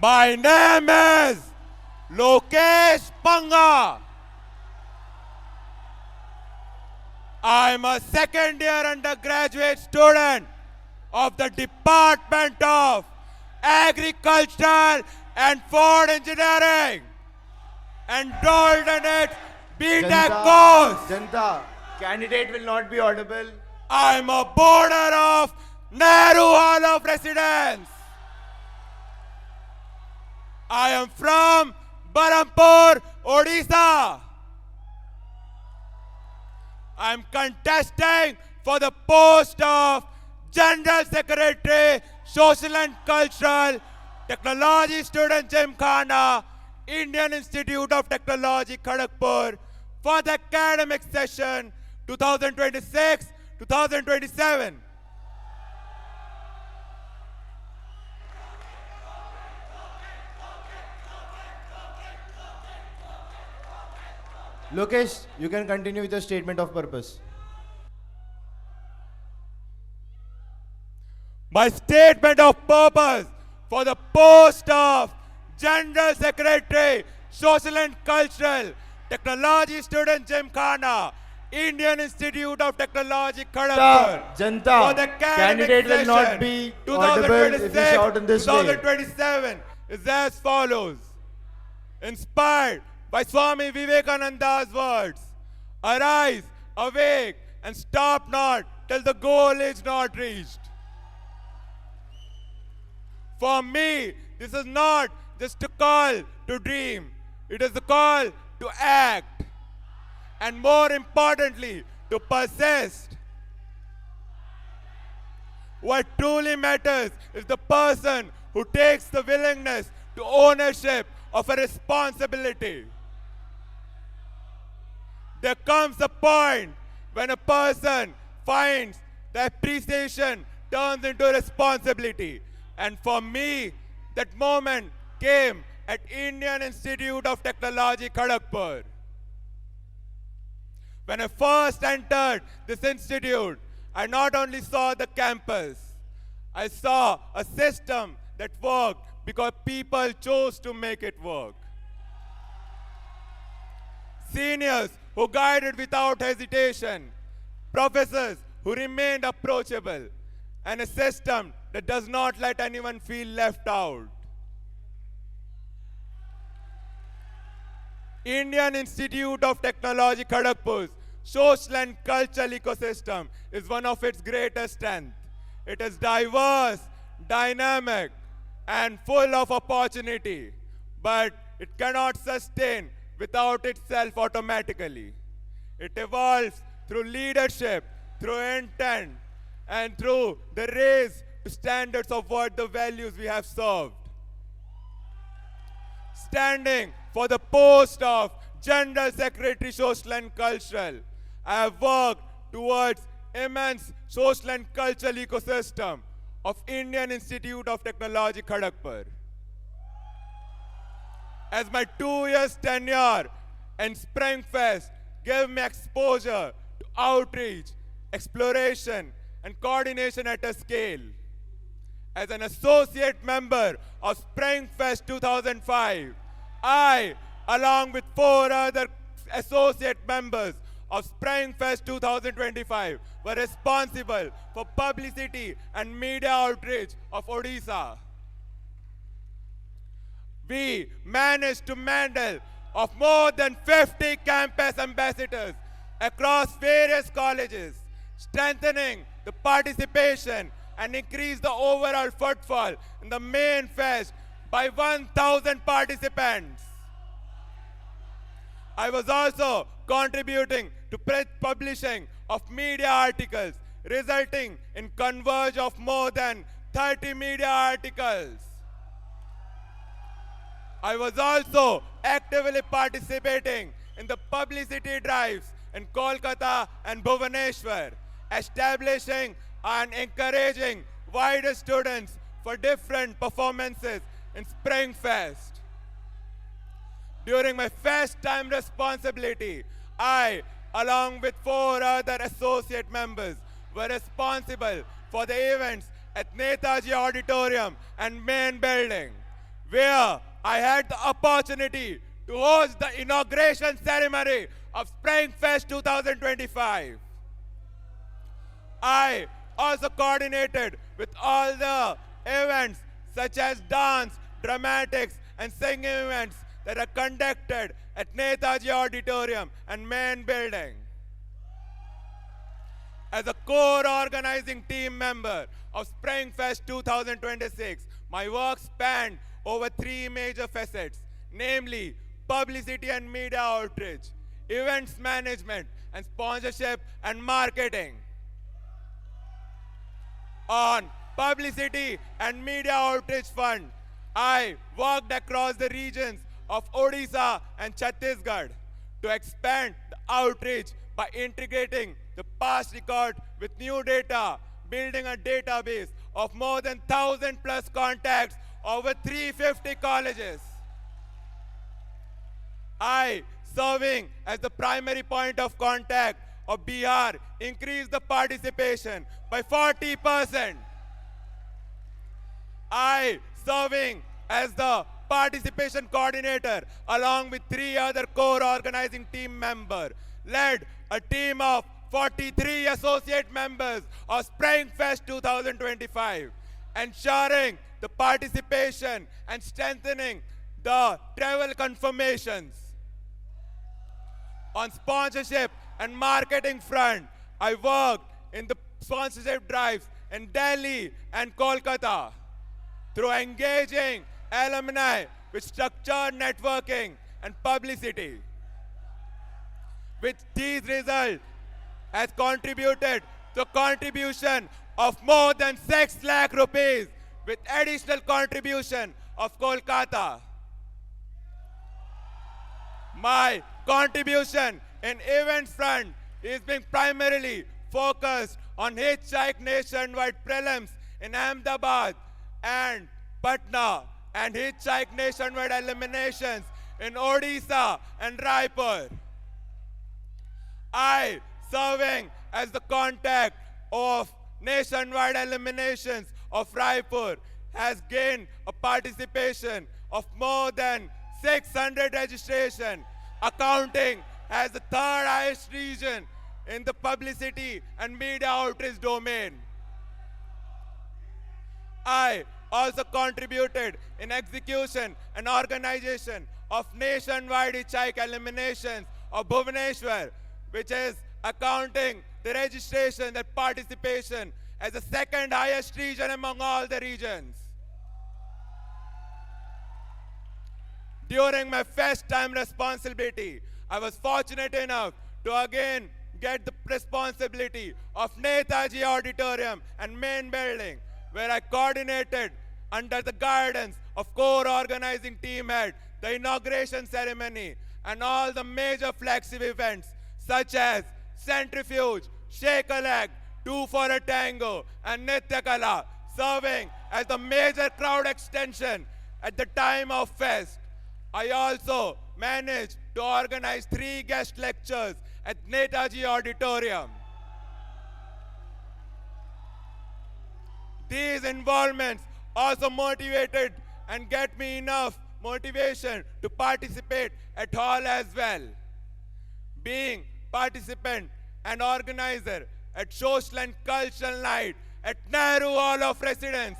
My name is Lokesh Panga. I'm a second year undergraduate student of the Department of Agricultural and Food Engineering, enrolled in its BTech course. Janta, candidate will not be audible. I'm a boarder of Nehru Hall of Residence. I am from Barampur, Odisha. I am contesting for the post of General Secretary, Social and Cultural, Technology Student Gymkhana, Indian Institute of Technology, Kharagpur, for the academic session 2026-2027. Lokesh, you can continue with your statement of purpose. My statement of purpose for the post of General Secretary, Social and Cultural, Technology Student Gymkhana, Indian Institute of Technology, Kharagpur. Janta, For the candidate will not be audible if you shout in this way. 2027 is as follows. Inspired by Swami Vivekananda's words, arise, awake, and stop not till the goal is not reached. For me, this is not just a call to dream. It is a call to act. And more importantly, to persist. What truly matters is the person who takes the willingness to ownership of a responsibility. There comes a point when a person finds that appreciation turns into responsibility. And for me, that moment came at Indian Institute of Technology, Kharagpur. When I first entered this institute, I not only saw the campus, I saw a system that worked because people chose to make it work. Seniors who guided without hesitation, professors who remained approachable, and a system that does not let anyone feel left out. Indian Institute of Technology, Kharagpur's social and cultural ecosystem is one of its greatest strengths. It is diverse, dynamic, and full of opportunity, but it cannot sustain without itself automatically. It evolves through leadership, through intent, and through the raise to standards of what the values we have served. Standing for the post of General Secretary, Social and Cultural, I have worked towards immense social and cultural ecosystem of Indian Institute of Technology, Kharagpur. As my 2 years tenure in Springfest gave me exposure to outreach, exploration, and coordination at a scale. As an associate member of Springfest 2005, I, along with 4 other associate members of Springfest 2025, were responsible for publicity and media outreach of Odisha. We managed to mandate of more than 50 campus ambassadors across various colleges, strengthening the participation and increase the overall footfall in the main fest by 1,000 participants. I was also contributing to publishing of media articles, resulting in converge of more than 30 media articles. I was also actively participating in the publicity drives in Kolkata and Bhubaneswar, establishing and encouraging wider students for different performances in Springfest. During my first time responsibility, I, along with 4 other associate members, were responsible for the events at Netaji Auditorium and main building. where I had the opportunity to host the inauguration ceremony of Spring Fest 2025. I also coordinated with all the events such as dance, dramatics, and singing events that are conducted at Netaji Auditorium and main building. As a core organizing team member of Spring Fest 2026, my work spanned over three major facets, namely publicity and media outreach, events management, and sponsorship and marketing. On publicity and media outreach fund, I worked across the regions of Odisha and Chhattisgarh to expand the outreach by integrating the past record with new data, building a database of more than 1,000 plus contacts over 350 colleges. I, serving as the primary point of contact of Bihar, increased the participation by 40%. I, serving as the participation coordinator along with three other core organizing team members, led a team of 43 associate members of Spring Fest 2025, ensuring the participation and strengthening the travel confirmations. On sponsorship and marketing front, I worked in the sponsorship drives in Delhi and Kolkata through engaging alumni with structured networking and publicity. With these results has contributed to a contribution of more than 6 lakh rupees with additional contribution of Kolkata. My contribution in events front is being primarily focused on Hitchhike nationwide prelims in Ahmedabad and Patna and Hitchhike nationwide eliminations in Odisha and Raipur. I, serving as the contact of nationwide eliminations of Raipur, has gained a participation of more than 600 registration, accounting as the third highest region in the publicity and media outreach domain. I also contributed in execution and organization of nationwide hitchhike eliminations of Bhubaneswar, which is accounting the registration and participation as the second highest region among all the regions. During my first time responsibility, I was fortunate enough to again get the responsibility of Netaji Auditorium and main building, where I coordinated under the guidance of core organizing team head the inauguration ceremony and all the major flagship events such as Centrifuge, Shake a Leg, Two for a Tango, and Nitya Kala, serving as the major crowd extension at the time of fest. I also managed to organize 3 guest lectures at Netaji Auditorium. These involvements also motivated and get me enough motivation to participate at hall as well. Being participant and organizer at social and cultural night at Nehru Hall of Residence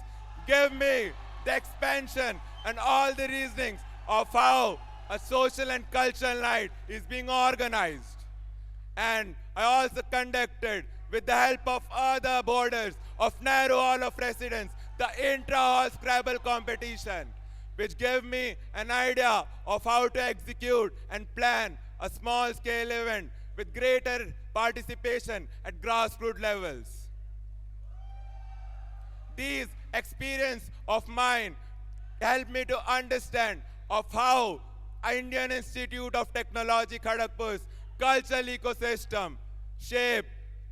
give me the expansion and all the reasonings of how a social and cultural night is being organized. And I also conducted, with the help of other boarders of Nehru Hall of Residence, the intra-hall Scrabble competition, which gave me an idea of how to execute and plan a small-scale event with greater participation at grassroots levels. These experiences of mine helped me to understand of how Indian Institute of Technology Kharagpur's cultural ecosystem shape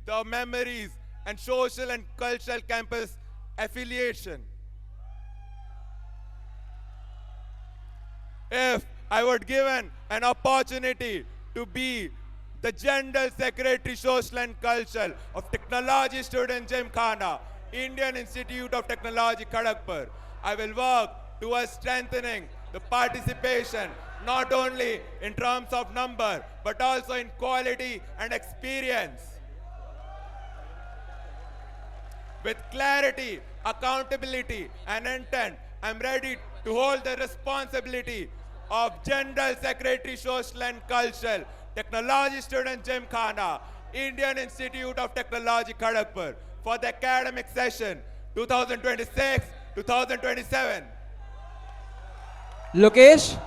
the memories and social and cultural campus affiliation. If I were given an opportunity to be the General Secretary Social and Cultural of Technology Student Gymkhana, Indian Institute of Technology Kharagpur, I will work towards strengthening the participation not only in terms of number but also in quality and experience. With clarity, accountability, and intent, I'm ready to hold the responsibility of General Secretary Social and Cultural, Technology Student Gymkhana, Indian Institute of Technology, Kharagpur, for the academic session 2026-2027. Lokesh,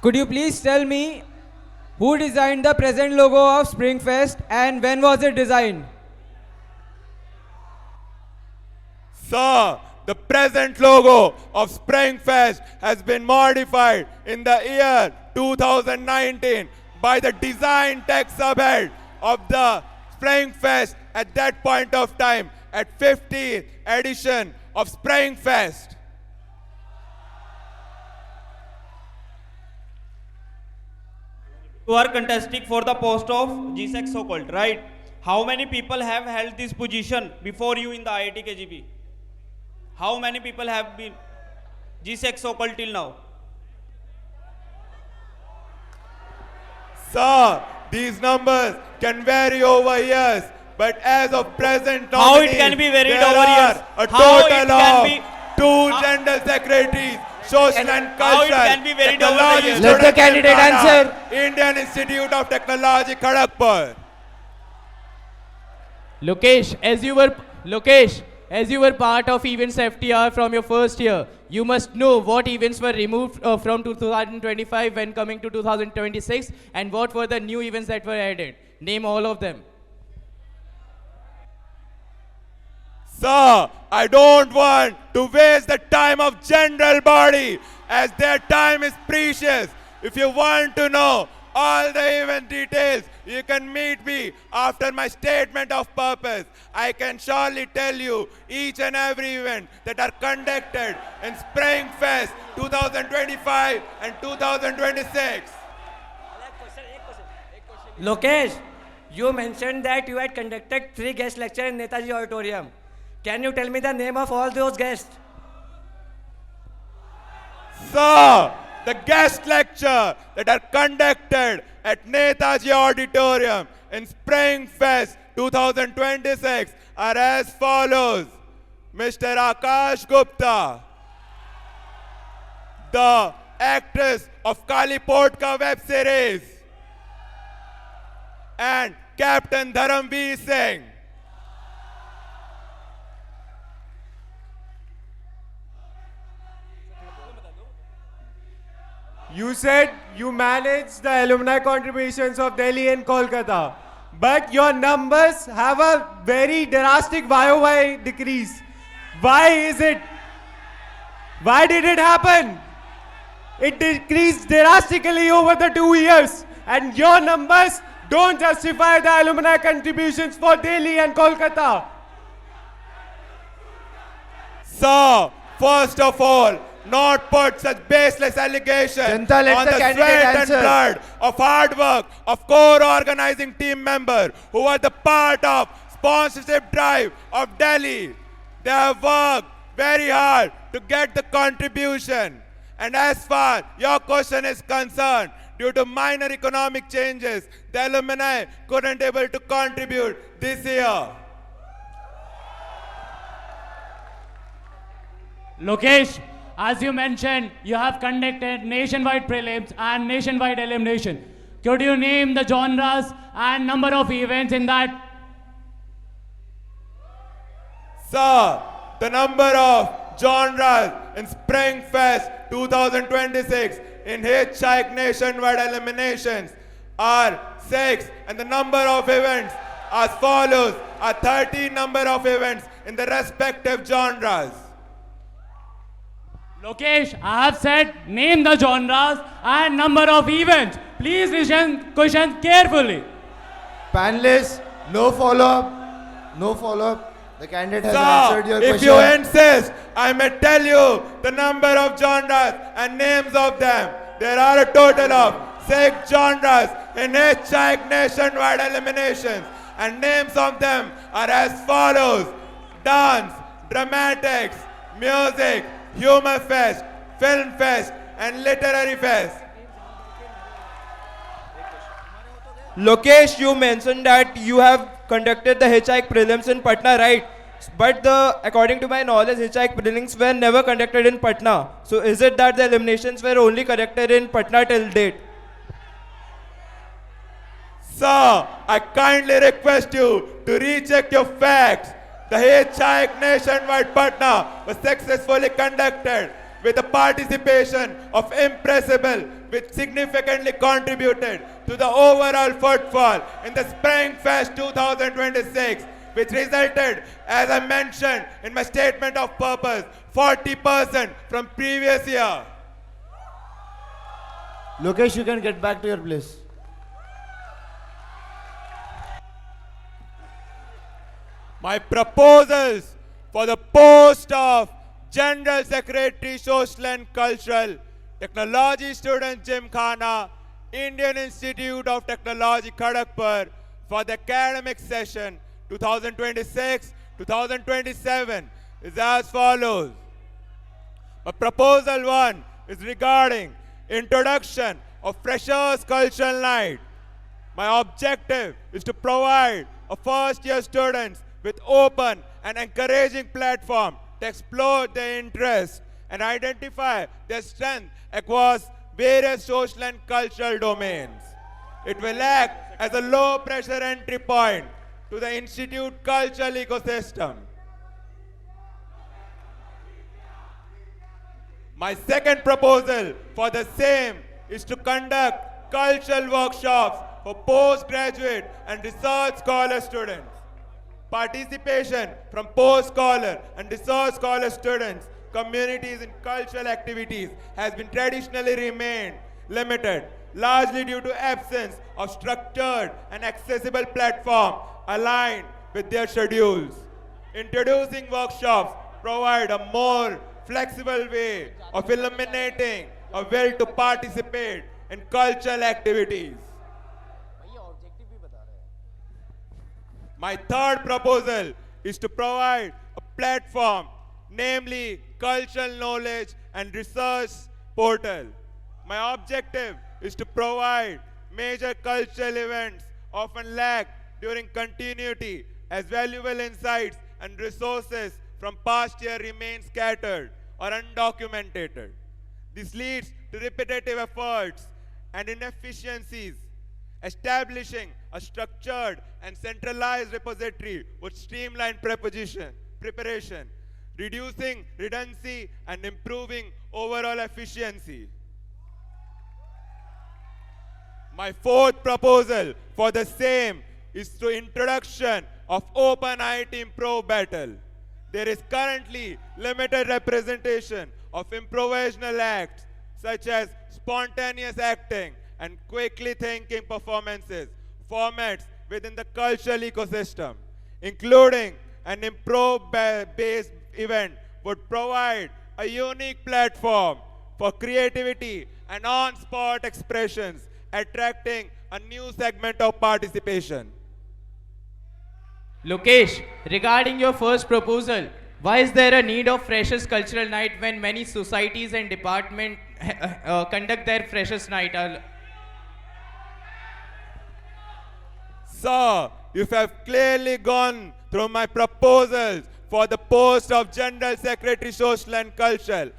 could you please tell me who designed the present logo of Springfest and when was it designed? Sir, the present logo of Springfest has been modified in the year 2019 by the design tech subhead of the Springfest at that point of time at 50th edition of Springfest. You are contesting for the post of GSEC so-called, right? How many people have held this position before you in the IIT KGP? How many people have been GSEC so-called till now? Sir, these numbers can vary over years, but as of present How it nominees, can be varied there over are years? a How it total can of be- 2 How- general secretaries, social and how it cultural, can be varied over the technology years? Let the student candidate Gymkhana, answer. Indian Institute of Technology, Kharagpur. Lokesh, as you were part of events FTR from your first year, you must know what events were removed from 2025 when coming to 2026 and what were the new events that were added. Name all of them. Sir, I don't want to waste the time of general body as their time is precious. If you want to know all the event details, you can meet me after my statement of purpose. I can surely tell you each and every event that are conducted in Springfest 2025 and 2026. Lokesh, you mentioned that you had conducted 3 guest lectures in Netaji Auditorium. Can you tell me the name of all those guests? Sir, the guest lecture that are conducted at Netaji Auditorium in Springfest 2026 are as follows. Mr. Akash Gupta, the actress of Kalipotka web series, and Captain Dharamveer Singh. You said you manage the alumni contributions of Delhi and Kolkata, but your numbers have a very drastic YOY decrease. Why is it? Why did it happen? It decreased drastically over the 2 years, and your numbers don't justify the alumni contributions for Delhi and Kolkata. Sir, first of all, not put such baseless allegations Janta, let on the the candidate sweat answer. and blood of hard work of core organizing team member who were the part of sponsorship drive of Delhi. They have worked very hard to get the contribution. And as far your question is concerned, due to minor economic changes, the alumni couldn't able to contribute this year. Lokesh, as you mentioned, you have conducted nationwide prelims and nationwide elimination. Could you name the genres and number of events in that? Sir, the number of genres in Springfest 2026 in Hitchhike nationwide eliminations are 6, and the number of events as follows are 13 number of events in the respective genres. Lokesh, I have said name the genres and number of events. Please listen questions carefully. Panelists, no follow-up. No follow-up. The candidate has answered Sir, your if question. you insist, I may tell you the number of genres and names of them. There are a total of 6 genres in Hitchhike nationwide eliminations, and names of them are as follows: dance, dramatics, music, humor fest, film fest, and literary fest. Lokesh, you mentioned that you have conducted the hitchhike prelims in Patna, right? But according to my knowledge, hitchhike prelims were never conducted in Patna. So is it that the eliminations were only conducted in Patna till date? Sir, I kindly request you to recheck your facts. The hitchhike nationwide Patna was successfully conducted with the participation of impressible, which significantly contributed to the overall footfall in the Spring Fest 2026, which resulted, as I mentioned in my statement of purpose, 40% from previous year. Lokesh, you can get back to your place. My proposals for the post of General Secretary Social and Cultural, Technology Student Gymkhana, Indian Institute of Technology Kharagpur for the academic session 2026-2027 is as follows. Proposal 1 is regarding introduction of Freshers Cultural Night. My objective is to provide a first-year students with open and encouraging platform to explore their interests and identify their strength across various social and cultural domains. It will act as a low-pressure entry point to the institute cultural ecosystem. My second proposal for the same is to conduct cultural workshops for postgraduate and research scholar students. Participation from post-scholar and research scholar students, communities in cultural activities has been traditionally remained limited, largely due to absence of structured and accessible platform aligned with their schedules. Introducing workshops provide a more flexible way of eliminating a will to participate in cultural activities. My third proposal is to provide a platform, namely cultural knowledge and research portal. My objective is to provide major cultural events often lack during continuity as valuable insights and resources from past year remain scattered or undocumented. This leads to repetitive efforts and inefficiencies. Establishing a structured and centralized repository would streamline preparation, reducing redundancy and improving overall efficiency. My fourth proposal for the same is through introduction of Open IT Improv Battle. There is currently limited representation of improvisational acts such as spontaneous acting and quickly thinking performances, formats within the cultural ecosystem. Including an improv-based event would provide a unique platform for creativity and on-spot expressions, attracting a new segment of participation. Lokesh, regarding your first proposal, why is there a need of Freshers Cultural Night when many societies and departments conduct their Freshers Night? Sir, you have clearly gone through my proposals for the post of General Secretary Social and Cultural.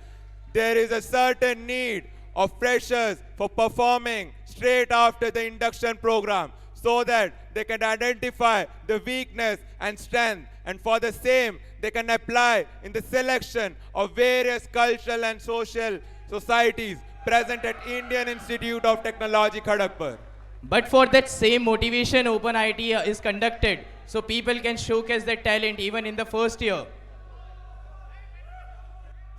There is a certain need of freshers for performing straight after the induction program so that they can identify the weakness and strength, and for the same they can apply in the selection of various cultural and social societies present at Indian Institute of Technology Kharagpur. But for that same motivation, Open IT is conducted so people can showcase their talent even in the first year.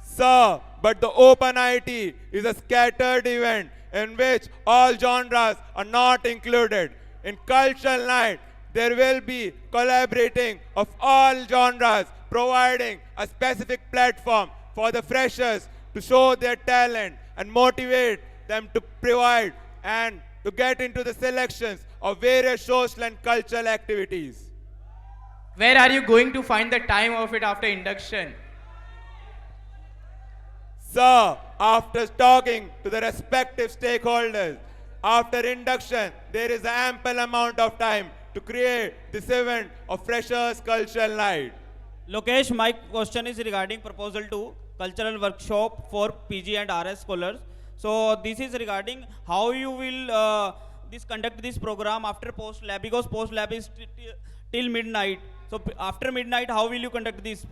Sir, but the Open IT is a scattered event in which all genres are not included. In Cultural Night, there will be collaborating of all genres, providing a specific platform for the freshers to show their talent and motivate them to provide and to get into the selections of various social and cultural activities. Where are you going to find the time of it after induction? Sir, after talking to the respective stakeholders, after induction, there is ample amount of time to create this event of Freshers Cultural Night. Lokesh, my question is regarding proposal 2, cultural workshop for PG and RS scholars. So this is regarding how you will conduct this program after post lab, because post lab is till midnight. So after midnight, how will you conduct this?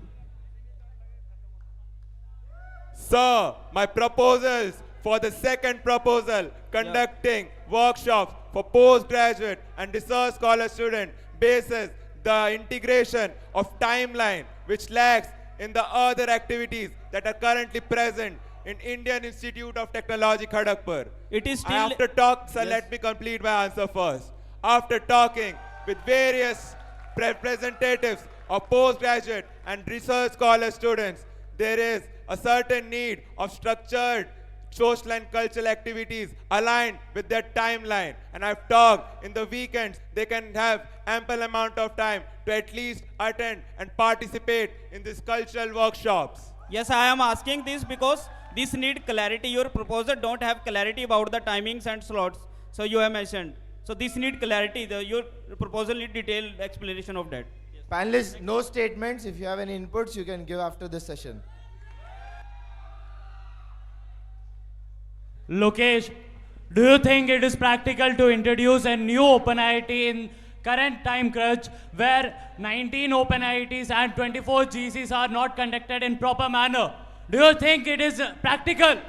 Sir, my proposals for the second proposal, conducting workshops for postgraduate and research scholar student basis the integration of timeline which lacks in the other activities that are currently present in Indian Institute of Technology, Kharagpur. It is still. After talk, sir, Yes. let me complete my answer first. After talking with various representatives of postgraduate and research scholar students, there is a certain need of structured social and cultural activities aligned with their timeline. And I've talked in the weekends, they can have ample amount of time to at least attend and participate in these cultural workshops. Yes, I am asking this because this need clarity. Your proposal don't have clarity about the timings and slots. So you have mentioned. So this need clarity. Your proposal need detailed explanation of that. Panelists, no statements. If you have any inputs, you can give after this session. Lokesh, do you think it is practical to introduce a new open IIT in current time crunch where 19 open IITs and 24 GCs are not conducted in proper manner? Do you think it is practical?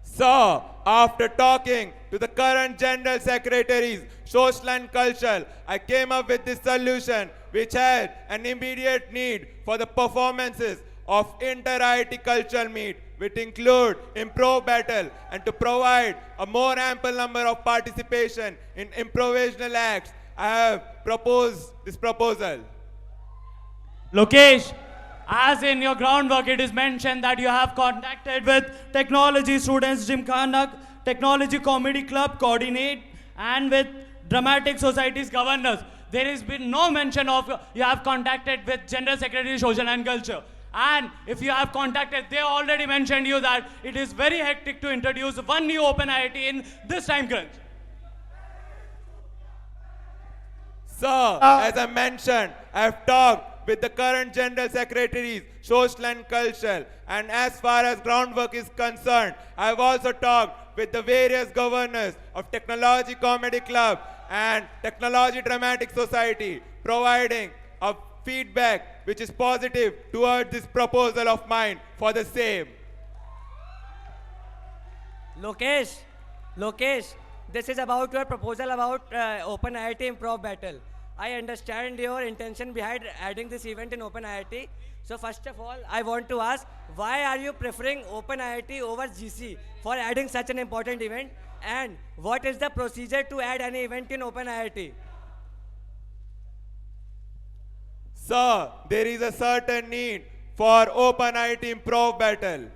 Sir, after talking to the current General Secretaries, Social and Cultural, I came up with this solution which had an immediate need for the performances of inter-IIT cultural meet, which include improv battle, and to provide a more ample number of participation in improvisational acts, I have proposed this proposal. Lokesh, as in your groundwork, it is mentioned that you have contacted with technology students, Gymkhana, Technology Comedy Club, Coordinate, and with Dramatic Society's governors. There has been no mention of you have contacted with General Secretary, Social and Culture. And if you have contacted, they already mentioned you that it is very hectic to introduce one new open IIT in this time crunch. Sir, as I mentioned, I have talked with the current General Secretaries, Social and Cultural, and as far as groundwork is concerned, I have also talked with the various governors of Technology Comedy Club and Technology Dramatic Society, providing a feedback which is positive towards this proposal of mine for the same. Lokesh, this is about your proposal about Open IIT Improv Battle. I understand your intention behind adding this event in Open IIT. So first of all, I want to ask, why are you preferring Open IIT over GC for adding such an important event? And what is the procedure to add any event in Open IIT? Sir, there is a certain need for Open IIT Improv Battle.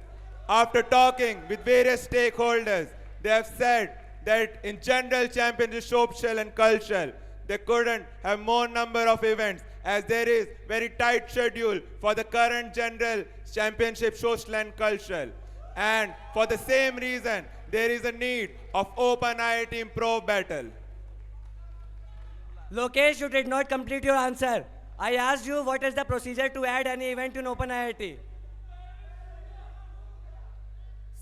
After talking with various stakeholders, they have said that in general championship social and cultural, they couldn't have more number of events as there is very tight schedule for the current general championship social and cultural. And for the same reason, there is a need of Open IIT Improv Battle. Lokesh, you did not complete your answer. I asked you what is the procedure to add any event in Open IIT.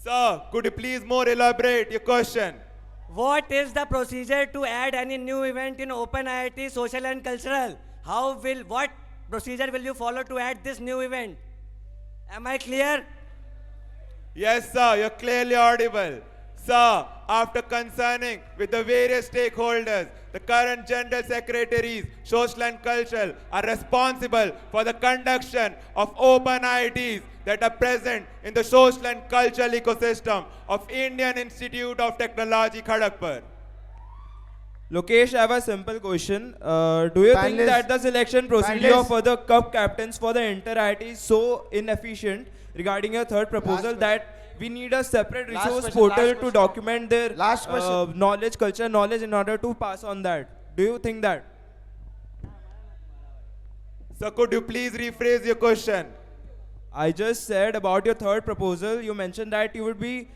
Sir, could you please more elaborate your question? What is the procedure to add any new event in Open IIT Social and Cultural? What procedure will you follow to add this new event? Am I clear? Yes, sir, you're clearly audible. Sir, after concerning with the various stakeholders, the current General Secretaries, Social and Cultural, are responsible for the conduction of open IITs that are present in the social and cultural ecosystem of Indian Institute of Technology, Kharagpur. Lokesh, I have a simple question. Do you think Panelists- that the selection procedure Panelists- for the cup captains for the inter-IT is so inefficient regarding your third proposal question. that we need a separate Last resource question, portal last to question. document their Last question. knowledge, cultural knowledge in order to pass on that? Do you think that? So could you please rephrase your question? I just said about your third proposal, you mentioned that you would be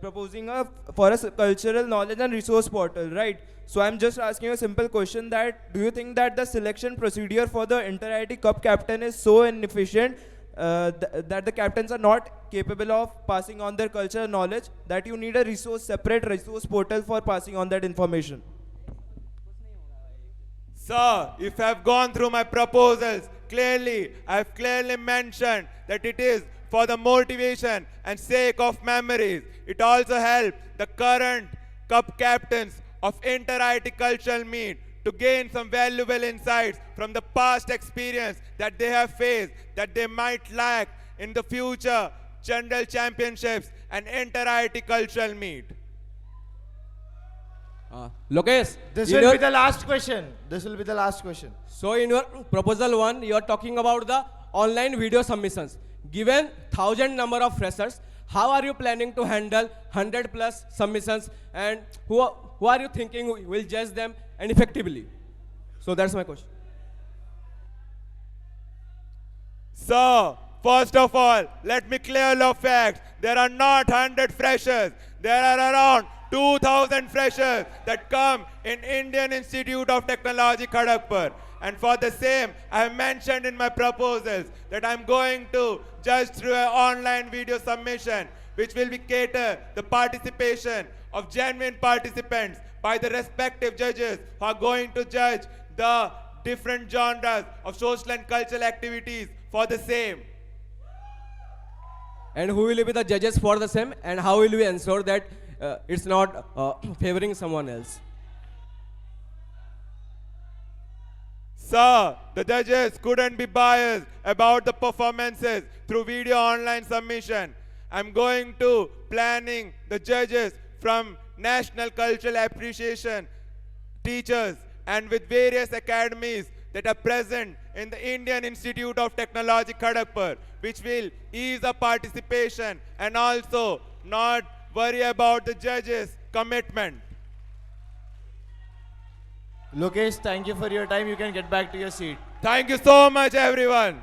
proposing for a cultural knowledge and resource portal, right? So I'm just asking you a simple question that do you think that the selection procedure for the Inter-IIT Cup captain is so inefficient that the captains are not capable of passing on their cultural knowledge, that you need a separate resource portal for passing on that information? Sir, if I have gone through my proposals, I have clearly mentioned that it is for the motivation and sake of memories. It also helps the current cup captains of Inter-IIT Cultural Meet to gain some valuable insights from the past experience that they have faced, that they might lack in the future general championships and Inter-IIT Cultural Meet. Lokesh, This in will your- be the last question. This will be the last question. So in your proposal 1, you are talking about the online video submissions. Given 1,000 number of freshers, how are you planning to handle 100 plus submissions, and who are you thinking will judge them and effectively? So that's my question. So, first of all, let me clear the facts. There are not 100 freshers. There are around 2,000 freshers that come in Indian Institute of Technology, Kharagpur. And for the same, I have mentioned in my proposals that I'm going to judge through an online video submission, which will be cater the participation of genuine participants by the respective judges who are going to judge the different genres of social and cultural activities for the same. And who will be the judges for the same, and how will we ensure that it's not favoring someone else? Sir, the judges couldn't be biased about the performances through video online submission. I'm going to planning the judges from National Cultural Appreciation teachers and with various academies that are present in the Indian Institute of Technology, Kharagpur, which will ease the participation and also not worry about the judges' commitment. Lokesh, thank you for your time. You can get back to your seat. Thank you so much, everyone.